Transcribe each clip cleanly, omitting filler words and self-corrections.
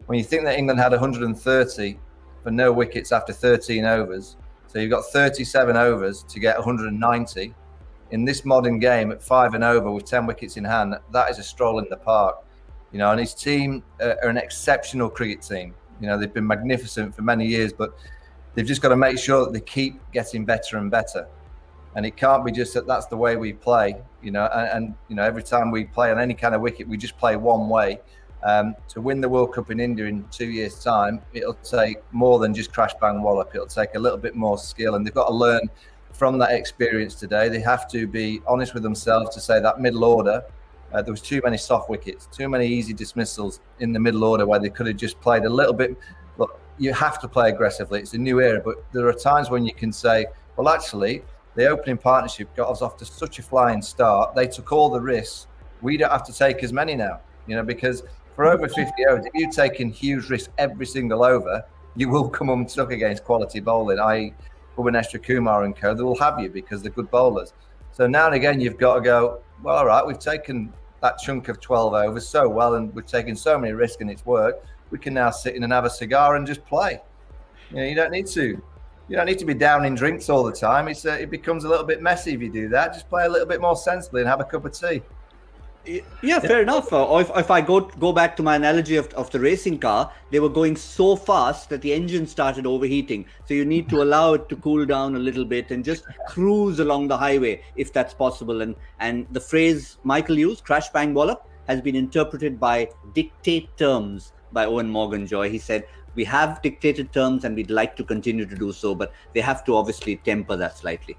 When you think that England had 130 for no wickets after 13 overs, so you've got 37 overs to get 190 in this modern game at 5 and over with 10 wickets in hand. That is a stroll in the park, and his team are an exceptional cricket team. They've been magnificent for many years, but they've just got to make sure that they keep getting better and better. And it can't be just that that's the way we play, and every time we play on any kind of wicket, we just play one way. To win the World Cup in India in 2 years' time, it'll take more than just crash, bang, wallop. It'll take a little bit more skill, and they've got to learn from that experience today. They have to be honest with themselves to say that middle order, there was too many soft wickets, too many easy dismissals in the middle order where they could have just played a little bit. Look, you have to play aggressively. It's a new era, but there are times when you can say, well, actually, the opening partnership got us off to such a flying start. They took all the risks. We don't have to take as many now, because for over 50 overs, if you're taking huge risks every single over, you will come unstuck against quality bowling, i.e. Bhuvaneshwar Kumar and co. They will have you because they're good bowlers. So now and again, you've got to go, well, all right, we've taken that chunk of 12 overs so well, and we've taken so many risks and it's worked. We can now sit in and have a cigar and just play. You don't need to be downing drinks all the time. It becomes a little bit messy if you do that. Just play a little bit more sensibly and have a cup of tea. Yeah, fair enough. Or if I go back to my analogy of the racing car, they were going so fast that the engine started overheating. So you need to allow it to cool down a little bit and just cruise along the highway if that's possible. And the phrase Michael used, crash, bang, wallop, has been interpreted by dictate terms by Eoin Morgan Joy. He said, we have dictated terms and we'd like to continue to do so, but they have to obviously temper that slightly.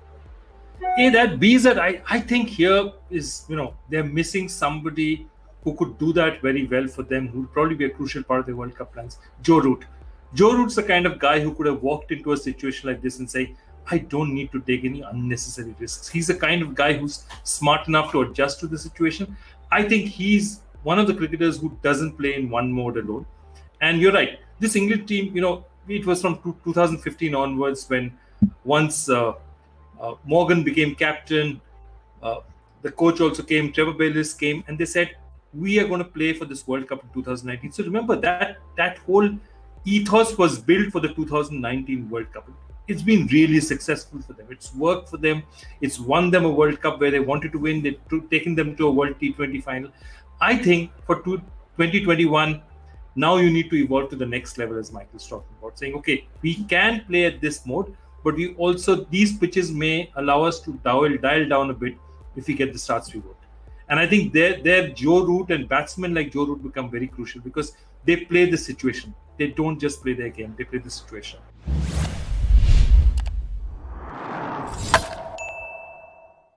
Hey, that B's that I think here is, they're missing somebody who could do that very well for them, who would probably be a crucial part of the World Cup plans. Joe Root. Joe Root's the kind of guy who could have walked into a situation like this and say, I don't need to take any unnecessary risks. He's the kind of guy who's smart enough to adjust to the situation. I think he's one of the cricketers who doesn't play in one mode alone. And you're right. This England team, it was from 2015 onwards when once Morgan became captain, the coach also came, Trevor Bayliss came, and they said, we are going to play for this World Cup in 2019. So remember that whole ethos was built for the 2019 World Cup. It's been really successful for them. It's worked for them. It's won them a World Cup where they wanted to win. They've taken them to a World T20 final. I think for 2021, now you need to evolve to the next level, as Michael's talking about, saying, okay, we can play at this mode, but we also, these pitches may allow us to dial down a bit if we get the starts we want. And I think their Joe Root and batsmen like Joe Root become very crucial because they play the situation. They don't just play their game, they play the situation.